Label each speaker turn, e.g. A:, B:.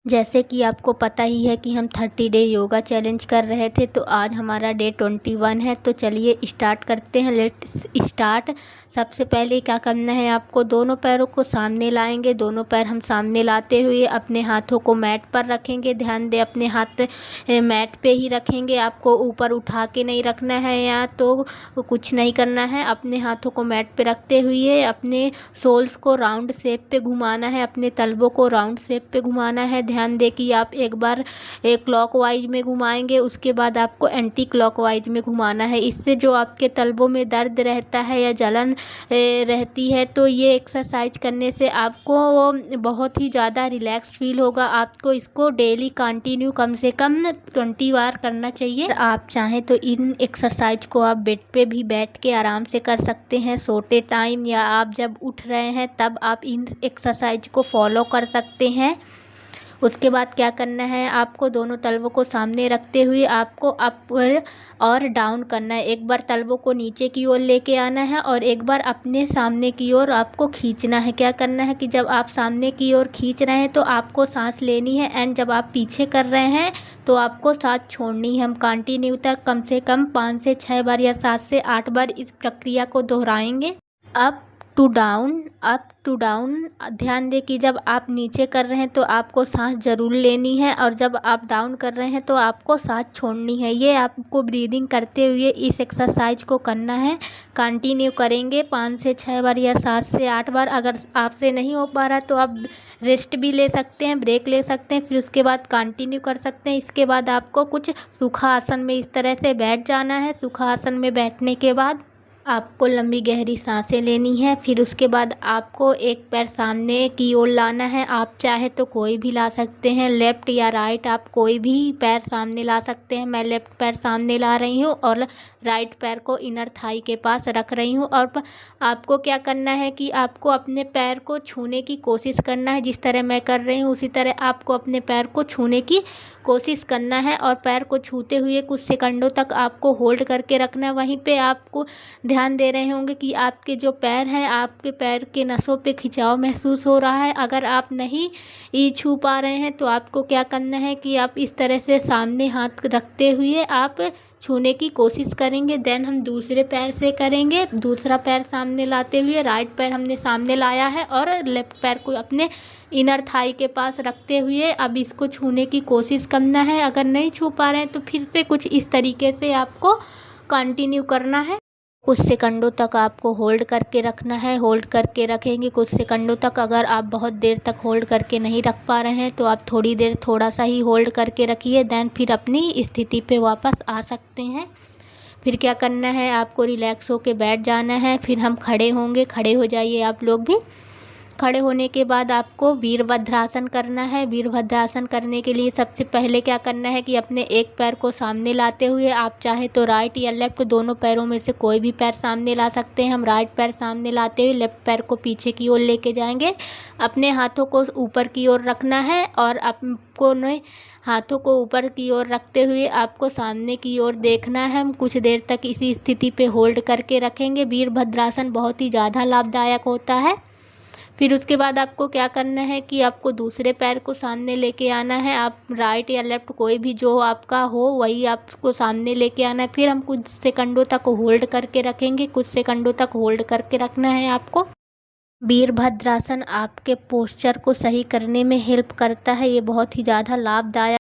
A: जैसे कि आपको पता ही है कि हम 30 डे योगा चैलेंज कर रहे थे, तो आज हमारा डे 21 है। तो चलिए स्टार्ट करते हैं। Let's start. सबसे पहले क्या करना है, आपको दोनों पैरों को सामने लाएंगे। दोनों पैर हम सामने लाते हुए अपने हाथों को मैट पर रखेंगे। ध्यान दें, अपने हाथ मैट पे ही रखेंगे, आपको ऊपर उठा के नहीं रखना है या तो कुछ नहीं करना है। अपने हाथों को मैट पे रखते हुए अपने सोल्स को राउंड शेप पे घुमाना है, अपने तलवों को राउंड शेप पे घुमाना है। ध्यान दें कि आप एक बार क्लॉकवाइज में घुमाएंगे, उसके बाद आपको एंटी क्लॉकवाइज में घुमाना है। इससे जो आपके तलवों में दर्द रहता है या जलन रहती है, तो ये एक्सरसाइज करने से आपको बहुत ही ज़्यादा रिलैक्स फील होगा। आपको इसको डेली कंटिन्यू कम से कम 20 बार करना चाहिए। आप चाहें तो इन एक्सरसाइज को आप बेड पे भी बैठ के आराम से कर सकते हैं, सोते टाइम या आप जब उठ रहे हैं तब आप इन एक्सरसाइज को फॉलो कर सकते हैं। उसके बाद क्या करना है, आपको दोनों तलवों को सामने रखते हुए आपको अप और डाउन करना है। एक बार तलवों को नीचे की ओर लेके आना है और एक बार अपने सामने की ओर आपको खींचना है। क्या करना है कि जब आप सामने की ओर खींच रहे हैं तो आपको सांस लेनी है, एंड जब आप पीछे कर रहे हैं तो आपको सांस छोड़नी है। हम कंटिन्यू तक कम से कम 5 से 6 बार या 7 से 8 बार इस प्रक्रिया को दोहराएंगे। Up to down, up to down. ध्यान दें कि जब आप नीचे कर रहे हैं तो आपको सांस ज़रूर लेनी है, और जब आप डाउन कर रहे हैं तो आपको सांस छोड़नी है। ये आपको ब्रीदिंग करते हुए इस एक्सरसाइज को करना है। कंटिन्यू करेंगे 5 से 6 बार या 7 से 8 बार। अगर आपसे नहीं हो पा रहा तो आप रेस्ट भी ले सकते हैं, ब्रेक ले सकते हैं, फिर उसके बाद कंटिन्यू कर सकते हैं। इसके बाद आपको कुछ सुखासन में इस तरह से बैठ जाना है। सुखासन में बैठने के बाद आपको लंबी गहरी सांसें लेनी है। फिर उसके बाद आपको एक पैर सामने की ओर लाना है। आप चाहे तो कोई भी ला सकते हैं, लेफ़्ट या राइट, आप कोई भी पैर सामने ला सकते हैं। मैं लेफ़्ट पैर सामने ला रही हूँ और राइट पैर को इनर थाई के पास रख रही हूँ। और आपको क्या करना है कि आपको अपने पैर को छूने की कोशिश करना है। जिस तरह मैं कर रही हूँ उसी तरह आपको अपने पैर को छूने की कोशिश करना है, और पैर को छूते हुए कुछ सेकंडों तक आपको होल्ड करके रखना है। वहीं पे आपको ध्यान दे रहे होंगे कि आपके जो पैर हैं, आपके पैर के नसों पे खिंचाव महसूस हो रहा है। अगर आप नहीं छू पा रहे हैं तो आपको क्या करना है कि आप इस तरह से सामने हाथ रखते हुए आप छूने की कोशिश करेंगे। देन हम दूसरे पैर से करेंगे। दूसरा पैर सामने लाते हुए, राइट पैर हमने सामने लाया है और लेफ़्ट पैर को अपने इनर थाई के पास रखते हुए अब इसको छूने की कोशिश करना है। अगर नहीं छू पा रहे हैं तो फिर से कुछ इस तरीके से आपको कंटिन्यू करना है। कुछ सेकंडों तक आपको होल्ड करके रखना है। होल्ड करके रखेंगे कुछ सेकंडों तक। अगर आप बहुत देर तक होल्ड करके नहीं रख पा रहे हैं तो आप थोड़ी देर थोड़ा सा ही होल्ड करके रखिए, देन फिर अपनी स्थिति पे वापस आ सकते हैं। फिर क्या करना है, आपको रिलैक्स होके बैठ जाना है। फिर हम खड़े होंगे। खड़े हो जाइए आप लोग भी। खड़े होने के बाद आपको वीरभद्रासन करना है। वीरभद्रासन करने के लिए सबसे पहले क्या करना है कि अपने एक पैर को सामने लाते हुए, आप चाहे तो राइट या लेफ़्ट, दोनों पैरों में से कोई भी पैर सामने ला सकते हैं। हम राइट पैर सामने लाते हुए लेफ़्ट पैर को पीछे की ओर लेके जाएंगे। अपने हाथों को ऊपर की ओर रखना है और आपको हाथों को ऊपर की ओर रखते हुए आपको सामने की ओर देखना है। हम कुछ देर तक इसी स्थिति पे होल्ड करके रखेंगे। वीरभद्रासन बहुत ही ज़्यादा लाभदायक होता है। फिर उसके बाद आपको क्या करना है कि आपको दूसरे पैर को सामने लेके आना है। आप राइट या लेफ़्ट कोई भी जो आपका हो वही आपको सामने लेके आना है। फिर हम कुछ सेकंडों तक होल्ड करके रखेंगे। कुछ सेकंडों तक होल्ड करके रखना है आपको। वीरभद्रासन आपके पोस्चर को सही करने में हेल्प करता है। ये बहुत ही ज़्यादा लाभदायक